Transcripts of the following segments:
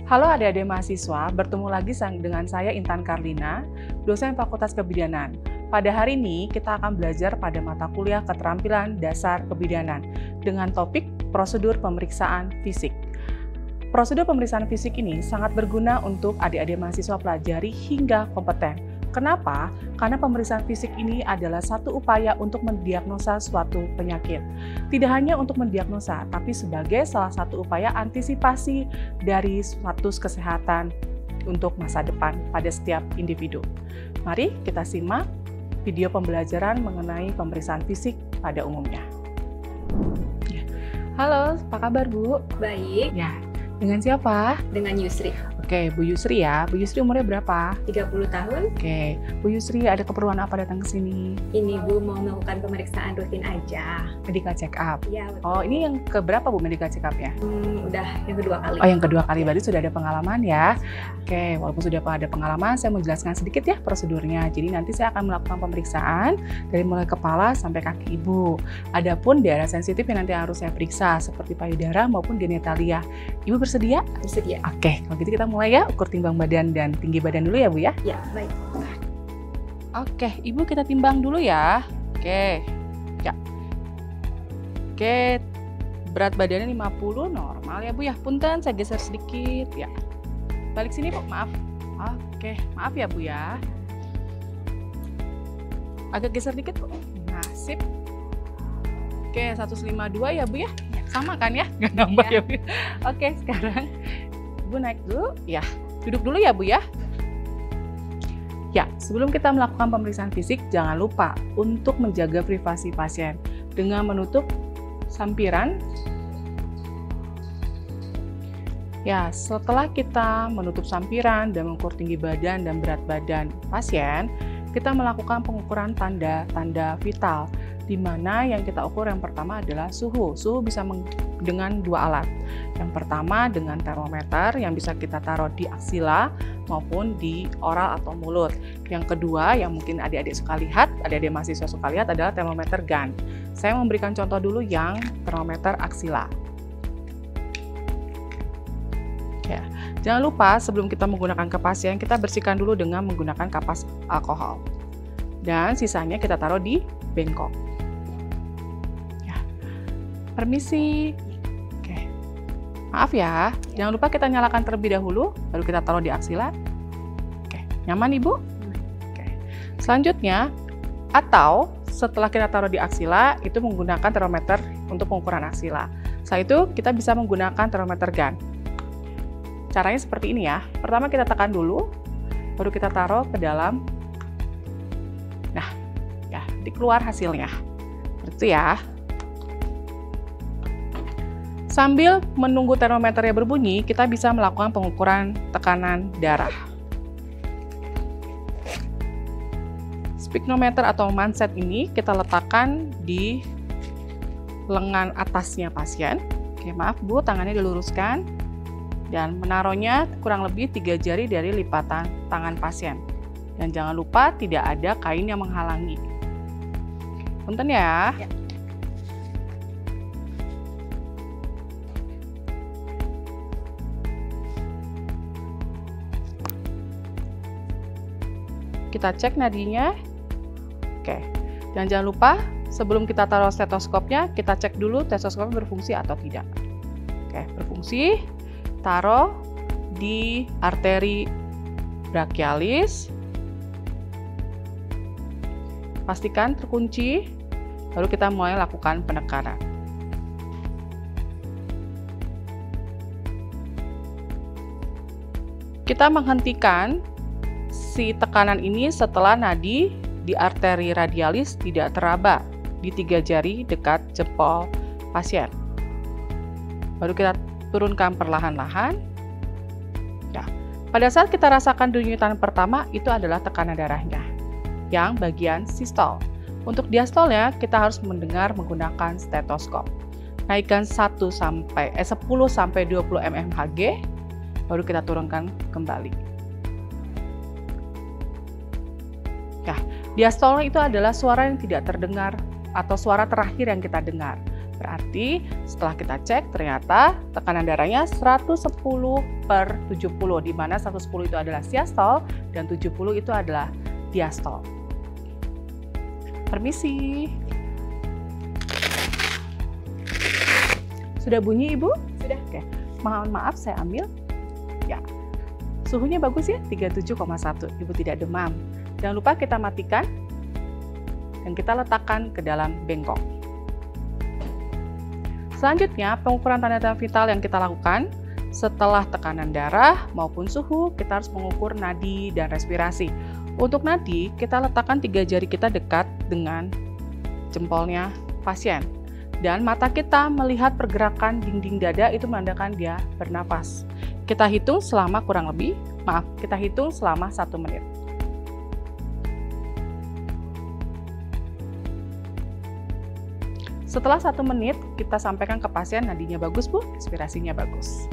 Halo adik-adik mahasiswa, bertemu lagi dengan saya Intan Karlina, dosen Fakultas Kebidanan. Pada hari ini kita akan belajar pada mata kuliah Keterampilan Dasar Kebidanan dengan topik prosedur pemeriksaan fisik. Prosedur pemeriksaan fisik ini sangat berguna untuk adik-adik mahasiswa pelajari hingga kompeten. Kenapa? Karena pemeriksaan fisik ini adalah satu upaya untuk mendiagnosa suatu penyakit. Tidak hanya untuk mendiagnosa, tapi sebagai salah satu upaya antisipasi dari status kesehatan untuk masa depan pada setiap individu. Mari kita simak video pembelajaran mengenai pemeriksaan fisik pada umumnya. Halo, apa kabar Bu? Baik. Ya, dengan siapa? Dengan Yusri. Oke, Bu Yusri ya. Bu Yusri umurnya berapa? 30 tahun. Oke, Bu Yusri ada keperluan apa datang ke sini? Ini Bu mau melakukan pemeriksaan rutin aja. Medical check up. Iya, betul. Oh, ini yang keberapa Bu medical check up-nya? Udah yang kedua kali. Oh, yang kedua kali, berarti sudah ada pengalaman ya. Oke, walaupun sudah ada pengalaman, saya mau jelaskan sedikit ya prosedurnya. Jadi nanti saya akan melakukan pemeriksaan dari mulai kepala sampai kaki Ibu. Adapun daerah sensitif yang nanti harus saya periksa seperti payudara maupun genitalia. Ibu bersedia? Bersedia. Oke, kalau gitu kita mulai ya, ukur timbang badan dan tinggi badan dulu ya Bu ya. Ya, baik. Oke, Ibu kita timbang dulu ya. Oke. Ya. Oke, berat badannya 50 normal ya Bu ya. Punten, saya geser sedikit ya. Balik sini Bu, maaf. Oke, maaf ya Bu ya. Agak geser dikit Bu. Nah, sip. Oke, 152 ya Bu ya. Sama kan ya? Nggak nambah ya Bu. Oke, sekarang Ibu naik dulu. Ya, duduk dulu ya Bu ya. Ya, sebelum kita melakukan pemeriksaan fisik, jangan lupa untuk menjaga privasi pasien dengan menutup sampiran. Ya, setelah kita menutup sampiran dan mengukur tinggi badan dan berat badan pasien, kita melakukan pengukuran tanda-tanda vital, di mana yang kita ukur yang pertama adalah suhu. Suhu bisa dengan dua alat. Yang pertama dengan termometer yang bisa kita taruh di aksila maupun di oral atau mulut. Yang kedua yang mungkin adik-adik suka lihat, adik-adik mahasiswa suka lihat adalah termometer gun. Saya memberikan contoh dulu yang termometer aksila. Ya, jangan lupa sebelum kita menggunakan ke pasien, kita bersihkan dulu dengan menggunakan kapas alkohol. Dan sisanya kita taruh di bengkok. Ya. Permisi. Oke. Maaf ya, jangan lupa kita nyalakan terlebih dahulu, baru kita taruh di aksila. Oke, nyaman Ibu? Oke. Selanjutnya, atau setelah kita taruh di aksila, itu menggunakan termometer untuk pengukuran aksila. Setelah itu, kita bisa menggunakan termometer gun. Caranya seperti ini ya. Pertama kita tekan dulu, baru kita taruh ke dalam. Nah, ya, dikeluar hasilnya. Seperti itu ya. Sambil menunggu termometernya berbunyi, kita bisa melakukan pengukuran tekanan darah. Sphygmometer atau manset ini kita letakkan di lengan atasnya pasien. Oke, maaf Bu, tangannya diluruskan. Dan menaruhnya kurang lebih 3 jari dari lipatan tangan pasien. Dan jangan lupa tidak ada kain yang menghalangi. Punten ya. Ya. Kita cek nadinya. Oke. Dan jangan lupa sebelum kita taruh stetoskopnya, kita cek dulu stetoskopnya berfungsi atau tidak. Oke, berfungsi. Taruh di arteri brachialis. Pastikan terkunci, baru kita mulai lakukan penekanan. Kita menghentikan si tekanan ini setelah nadi di arteri radialis tidak teraba di 3 jari dekat jempol pasien. Baru kita turunkan perlahan-lahan. Ya. Pada saat kita rasakan denyutan pertama, itu adalah tekanan darahnya yang bagian sistol. Untuk diastolnya, kita harus mendengar menggunakan stetoskop. Naikkan 10 sampai 20 mmHg, baru kita turunkan kembali. Ya, diastolnya itu adalah suara yang tidak terdengar atau suara terakhir yang kita dengar. Berarti setelah kita cek ternyata tekanan darahnya 110/70, di mana 110 itu adalah siastol dan 70 itu adalah diastol. Permisi. Sudah bunyi Ibu? Sudah. Oke. Mohon maaf saya ambil. Ya. Suhunya bagus ya, 37,1. Ibu tidak demam. Jangan lupa kita matikan dan kita letakkan ke dalam bengkok. Selanjutnya, pengukuran tanda-tanda vital yang kita lakukan setelah tekanan darah maupun suhu, kita harus mengukur nadi dan respirasi. Untuk nadi, kita letakkan 3 jari kita dekat dengan jempolnya pasien. Dan mata kita melihat pergerakan dinding dada itu menandakan dia bernafas. Kita hitung selama kita hitung selama 1 menit. Setelah 1 menit, kita sampaikan ke pasien nadinya bagus Bu, respirasinya bagus.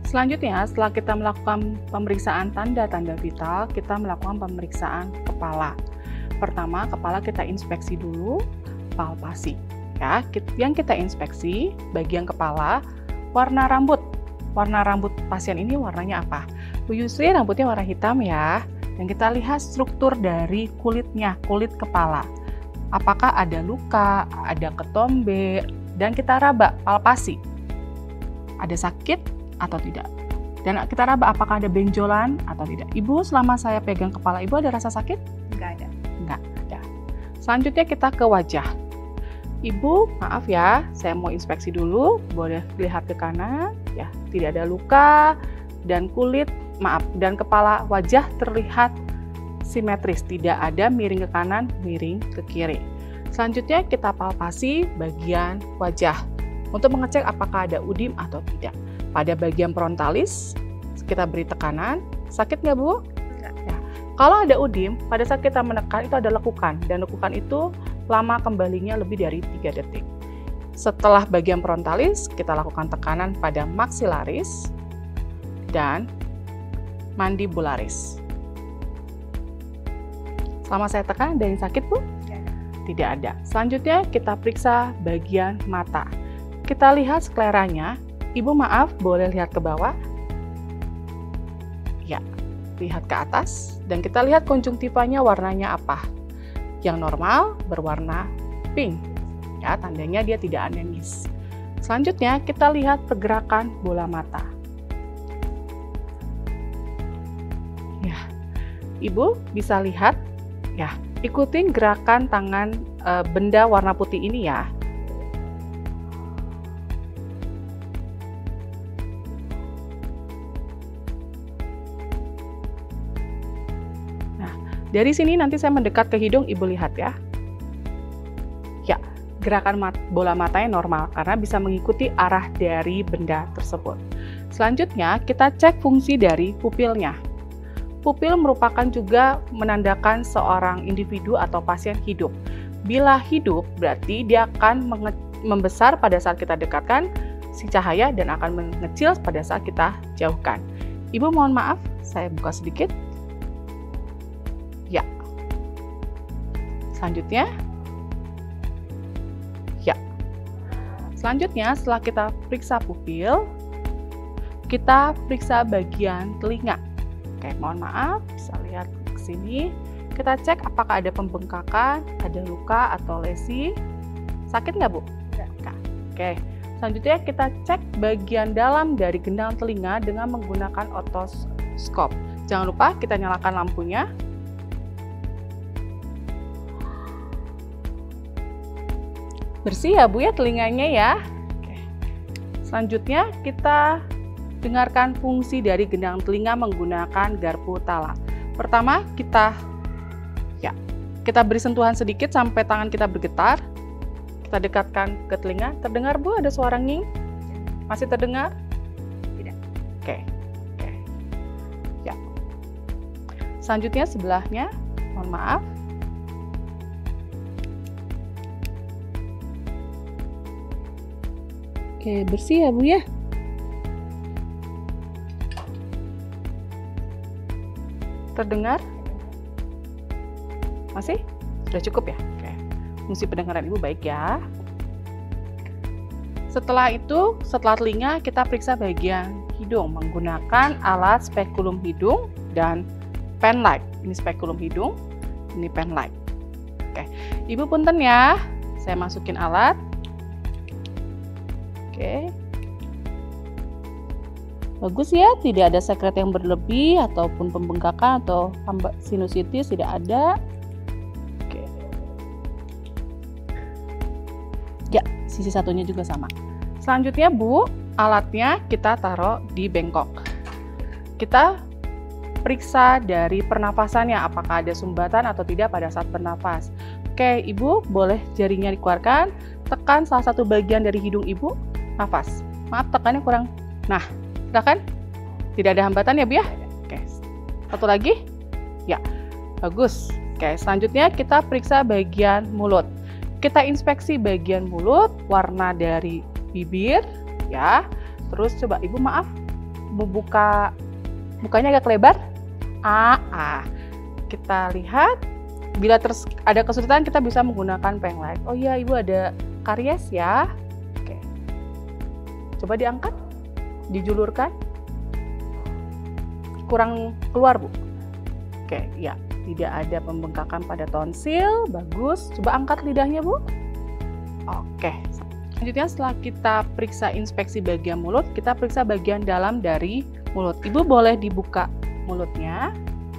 Selanjutnya, setelah kita melakukan pemeriksaan tanda-tanda vital, kita melakukan pemeriksaan kepala. Pertama, kepala kita inspeksi dulu, palpasi. Ya, yang kita inspeksi bagian kepala, warna rambut. Warna rambut pasien ini warnanya apa? Bu Yusri rambutnya warna hitam ya. Dan kita lihat struktur dari kulitnya, kulit kepala. Apakah ada luka, ada ketombe, dan kita raba, palpasi. Ada sakit atau tidak? Dan kita raba apakah ada benjolan atau tidak. Ibu, selama saya pegang kepala Ibu ada rasa sakit? Enggak ada. Enggak ada. Selanjutnya kita ke wajah. Ibu, maaf ya, saya mau inspeksi dulu. Boleh lihat ke kanan, ya, tidak ada luka, dan dan kepala wajah terlihat simetris, tidak ada miring ke kanan, miring ke kiri. Selanjutnya kita palpasi bagian wajah untuk mengecek apakah ada udim atau tidak. Pada bagian frontalis kita beri tekanan, sakit nggak Bu? Enggak. Ya. Kalau ada udim, pada saat kita menekan itu ada lekukan, dan lekukan itu lama kembalinya lebih dari 3 detik. Setelah bagian frontalis, kita lakukan tekanan pada maksilaris dan mandibularis. Selama saya tekan, ada yang sakit Bu? Tidak ada. Selanjutnya kita periksa bagian mata. Kita lihat skleranya. Ibu maaf, boleh lihat ke bawah? Ya, lihat ke atas. Dan kita lihat konjungtivanya warnanya apa. Yang normal berwarna pink. Ya, tandanya dia tidak anemis. Selanjutnya kita lihat pergerakan bola mata. Ya, Ibu bisa lihat. Ya, ikutin gerakan tangan benda warna putih ini ya. Nah, dari sini nanti saya mendekat ke hidung, Ibu lihat ya. Ya, gerakan bola matanya normal karena bisa mengikuti arah dari benda tersebut. Selanjutnya, kita cek fungsi dari pupilnya. Pupil merupakan juga menandakan seorang individu atau pasien hidup. Bila hidup, berarti dia akan membesar pada saat kita dekatkan si cahaya dan akan mengecil pada saat kita jauhkan. Ibu mohon maaf, saya buka sedikit. Ya. Selanjutnya. Ya. Selanjutnya, setelah kita periksa pupil, kita periksa bagian telinga. Oke, mohon maaf, bisa lihat ke sini. Kita cek apakah ada pembengkakan, ada luka atau lesi. Sakit nggak Bu? Enggak. Oke, selanjutnya kita cek bagian dalam dari gendang telinga dengan menggunakan otoskop. Jangan lupa kita nyalakan lampunya. Bersih ya Bu ya telinganya ya. Oke. Selanjutnya kita dengarkan fungsi dari gendang telinga menggunakan garpu tala. Pertama, kita beri sentuhan sedikit sampai tangan kita bergetar. Kita dekatkan ke telinga. Terdengar Bu ada suara nging? Masih terdengar? Tidak. Oke. Ya. Selanjutnya sebelahnya, mohon maaf. Oke, bersih ya Bu ya. Terdengar? Masih? Sudah cukup ya? Oke. Fungsi pendengaran Ibu baik ya. Setelah itu, setelah telinga, kita periksa bagian hidung menggunakan alat spekulum hidung dan pen light. Ini spekulum hidung, ini pen light. Oke, Ibu punten ya, saya masukin alat. Oke. Bagus ya, tidak ada sekret yang berlebih ataupun pembengkakan atau sinusitis, tidak ada. Oke. Ya, sisi satunya juga sama. Selanjutnya Bu, alatnya kita taruh di bengkok. Kita periksa dari pernafasannya, apakah ada sumbatan atau tidak pada saat bernafas. Oke, Ibu boleh jarinya dikeluarkan, tekan salah satu bagian dari hidung Ibu, nafas. Maaf, tekannya kurang. Nah, silakan. Tidak ada hambatan ya Bu ya? Oke, satu lagi. Ya, bagus. Oke, selanjutnya kita periksa bagian mulut. Kita inspeksi bagian mulut, warna dari bibir, ya. Terus coba Ibu maaf, membuka mukanya agak lebar. Kita lihat. Bila ada kesulitan, kita bisa menggunakan pen light. Oh iya, Ibu ada karies ya. Oke. Coba diangkat, dijulurkan. Kurang keluar Bu. Oke, ya. Tidak ada pembengkakan pada tonsil, bagus. Coba angkat lidahnya Bu. Oke. Selanjutnya setelah kita periksa inspeksi bagian mulut, kita periksa bagian dalam dari mulut. Ibu boleh dibuka mulutnya.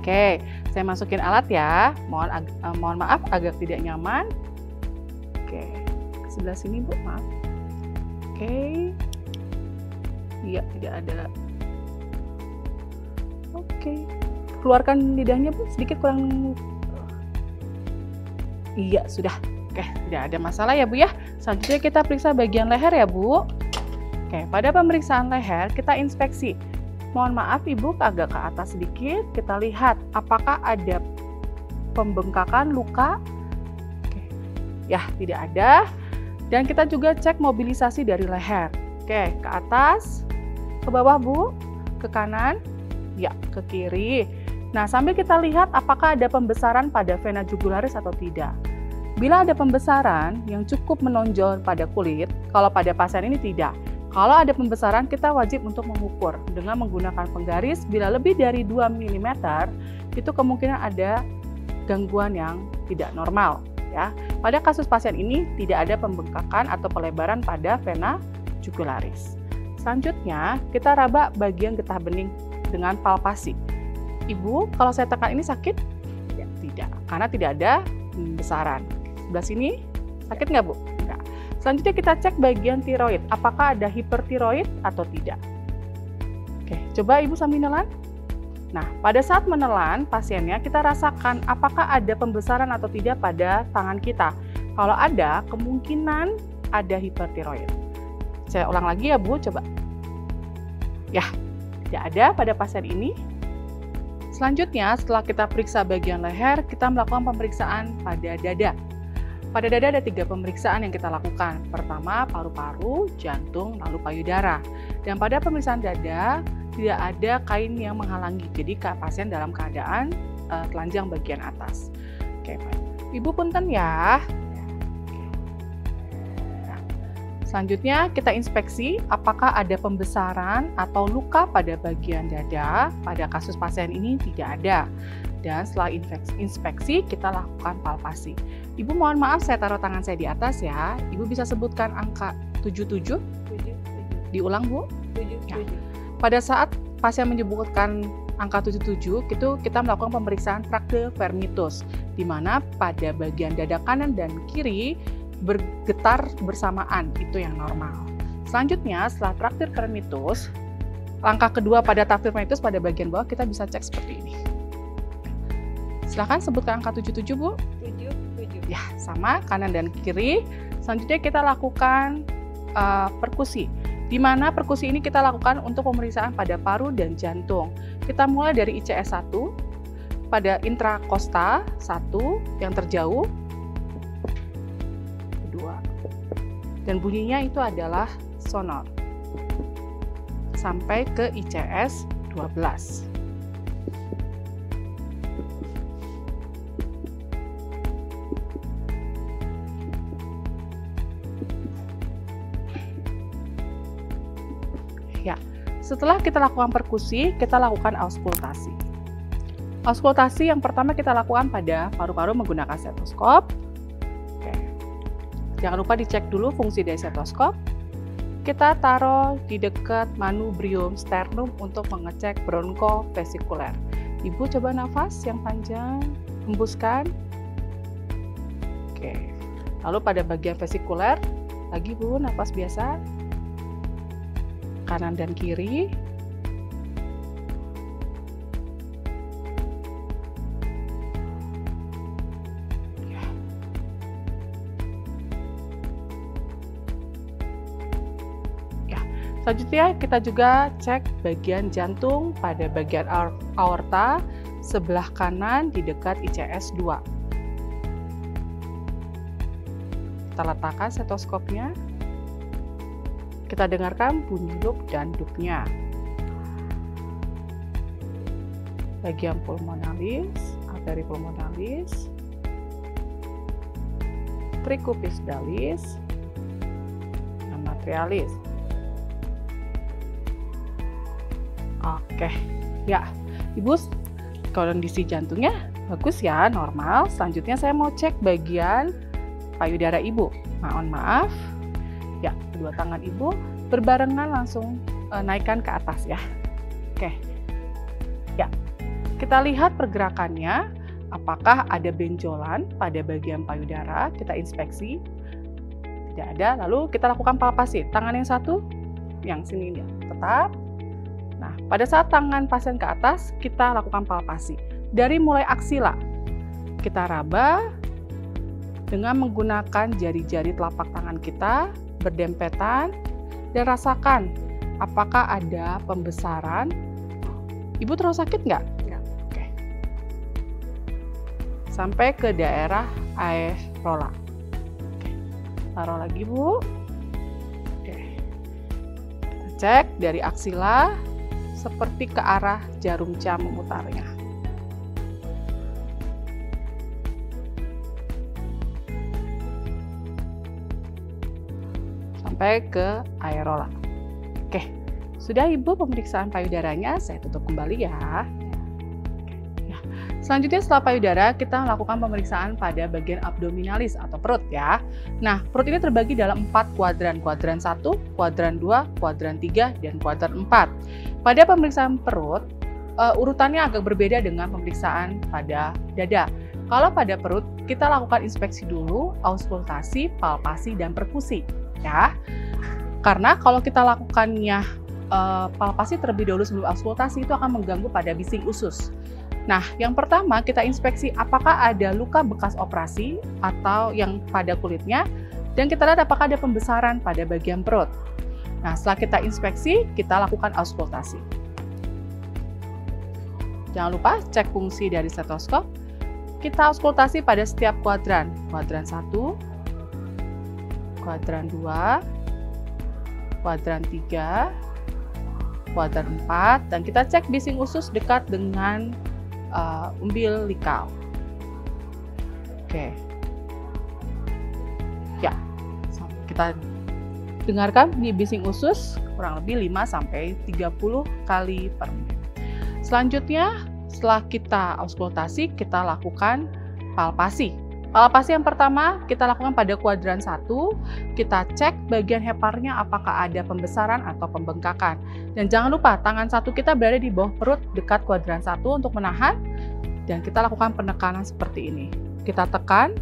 Oke, saya masukin alat ya. Mohon maaf agak tidak nyaman. Oke, sebelah sini Bu, maaf. Oke. Iya, tidak ada. Oke. Keluarkan lidahnya Bu, sedikit kurang. Iya, sudah. Oke, tidak ada masalah ya Bu ya. Selanjutnya kita periksa bagian leher ya Bu. Oke, pada pemeriksaan leher kita inspeksi. Mohon maaf Ibu, agak ke atas sedikit. Kita lihat apakah ada pembengkakan, luka. Oke. Ya, tidak ada. Dan kita juga cek mobilisasi dari leher. Oke, ke atas, ke bawah Bu, ke kanan, ya, ke kiri. Nah, sambil kita lihat apakah ada pembesaran pada vena jugularis atau tidak. Bila ada pembesaran yang cukup menonjol pada kulit, kalau pada pasien ini tidak. Kalau ada pembesaran, kita wajib untuk mengukur dengan menggunakan penggaris. Bila lebih dari 2 mm, itu kemungkinan ada gangguan yang tidak normal. Ya. Pada kasus pasien ini, tidak ada pembengkakan atau pelebaran pada vena jugularis. Selanjutnya, kita raba bagian getah bening dengan palpasi. Ibu, kalau saya tekan ini sakit? Ya, tidak, karena tidak ada pembesaran. Sebelah sini, sakit nggak Bu? Enggak. Selanjutnya kita cek bagian tiroid, apakah ada hipertiroid atau tidak. Oke, coba Ibu sambil menelan. Nah, pada saat menelan pasiennya kita rasakan apakah ada pembesaran atau tidak pada tangan kita. Kalau ada, kemungkinan ada hipertiroid. Saya ulang lagi ya Bu, coba. Ya, tidak ada pada pasien ini. Selanjutnya, setelah kita periksa bagian leher, kita melakukan pemeriksaan pada dada. Pada dada ada 3 pemeriksaan yang kita lakukan. Pertama, paru-paru, jantung, lalu payudara. Dan pada pemeriksaan dada, tidak ada kain yang menghalangi. Jadi pasien dalam keadaan telanjang bagian atas. Oke, Ibu punten ya. Nah, selanjutnya kita inspeksi apakah ada pembesaran atau luka pada bagian dada. Pada kasus pasien ini tidak ada. Dan setelah inspeksi, kita lakukan palpasi. Ibu mohon maaf saya taruh tangan saya di atas ya. Ibu bisa sebutkan angka 77? 7. Diulang Bu. 7. Ya. Pada saat pasien menyebutkan angka 77, itu kita melakukan pemeriksaan traktil vermitus, di mana pada bagian dada kanan dan kiri bergetar bersamaan, itu yang normal. Selanjutnya setelah traktil vermitus, langkah kedua pada traktil vermitus pada bagian bawah kita bisa cek seperti ini. Silahkan sebutkan angka 77 Bu. 7. Ya, sama kanan dan kiri. Selanjutnya kita lakukan perkusi. Di mana perkusi ini kita lakukan untuk pemeriksaan pada paru dan jantung. Kita mulai dari ICS 1, pada intrakosta 1 yang terjauh, 2. Dan bunyinya itu adalah sonor. Sampai ke ICS 12. Ya, setelah kita lakukan perkusi, kita lakukan auskultasi. Auskultasi yang pertama kita lakukan pada paru-paru menggunakan stetoskop. Oke. Jangan lupa dicek dulu fungsi dari stetoskop. Kita taruh di dekat manubrium sternum untuk mengecek bronkofesikuler. Ibu coba nafas yang panjang, hembuskan. Oke. Lalu pada bagian vesikuler, lagi Bu, nafas biasa. Kanan dan kiri. Selanjutnya kita juga cek bagian jantung pada bagian aorta sebelah kanan di dekat ICS 2. Kita letakkan stetoskopnya. Kita dengarkan bunyi loop dan dupnya. Bagian pulmonalis, arteri pulmonalis, tricupis dalis, dan matrialis. Oke, ya, Ibu, kondisi jantungnya bagus ya, normal. Selanjutnya saya mau cek bagian payudara Ibu. Mohon maaf, ya, kedua tangan Ibu berbarengan langsung naikkan ke atas ya. Oke, ya, kita lihat pergerakannya. Apakah ada benjolan pada bagian payudara? Kita inspeksi. Tidak ada. Lalu kita lakukan palpasi. Tangan yang satu, yang sini ya, tetap. Nah, pada saat tangan pasien ke atas, kita lakukan palpasi. Dari mulai aksila, kita raba dengan menggunakan jari-jari telapak tangan kita berdempetan dan rasakan apakah ada pembesaran. Ibu terlalu sakit nggak? Nggak. Oke. Sampai ke daerah aerola. Oke. Taruh lagi, Bu. Oke. Kita cek dari aksila seperti ke arah jarum jam memutarnya. Sampai ke aerola. Oke, sudah Ibu pemeriksaan payudaranya, saya tutup kembali ya. Selanjutnya setelah payudara, kita lakukan pemeriksaan pada bagian abdominalis atau perut ya. Nah, perut ini terbagi dalam 4 kuadran. Kuadran 1, kuadran 2, kuadran 3, dan kuadran 4. Pada pemeriksaan perut, urutannya agak berbeda dengan pemeriksaan pada dada. Kalau pada perut, kita lakukan inspeksi dulu, auskultasi, palpasi, dan perkusi ya. Karena kalau kita lakukannya palpasi terlebih dahulu sebelum auskultasi, itu akan mengganggu pada bising usus. Nah, yang pertama kita inspeksi apakah ada luka bekas operasi atau yang pada kulitnya, dan kita lihat apakah ada pembesaran pada bagian perut. Nah, setelah kita inspeksi, kita lakukan auskultasi. Jangan lupa cek fungsi dari stetoskop. Kita auskultasi pada setiap kuadran. Kuadran 1, kuadran 2, kuadran 3, kuadran 4, dan kita cek bising usus dekat dengan umbilikal. Oke. Ya, kita dengarkan di bising usus kurang lebih 5-30 kali per menit. Selanjutnya, setelah kita auskultasi, kita lakukan palpasi. Palpasi yang pertama kita lakukan pada kuadran 1, kita cek bagian heparnya apakah ada pembesaran atau pembengkakan. Dan jangan lupa tangan satu kita berada di bawah perut dekat kuadran 1 untuk menahan, dan kita lakukan penekanan seperti ini. Kita tekan,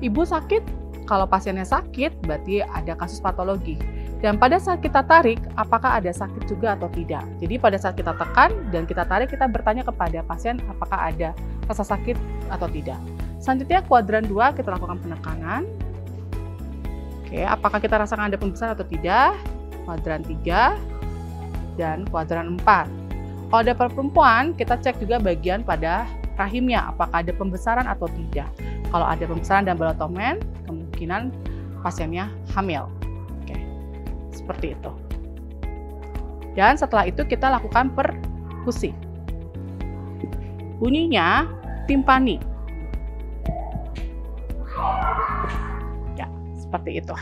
Ibu sakit, kalau pasiennya sakit berarti ada kasus patologi. Dan pada saat kita tarik, apakah ada sakit juga atau tidak. Jadi pada saat kita tekan dan kita tarik, kita bertanya kepada pasien apakah ada rasa sakit atau tidak. Selanjutnya kuadran 2 kita lakukan penekanan. Oke, apakah kita rasakan ada pembesaran atau tidak? Kuadran 3 dan kuadran 4. Kalau ada perempuan, kita cek juga bagian pada rahimnya, apakah ada pembesaran atau tidak. Kalau ada pembesaran dan balotomen, kemungkinan pasiennya hamil. Oke, seperti itu. Dan setelah itu kita lakukan perkusi. Bunyinya timpani. Ya, seperti itu.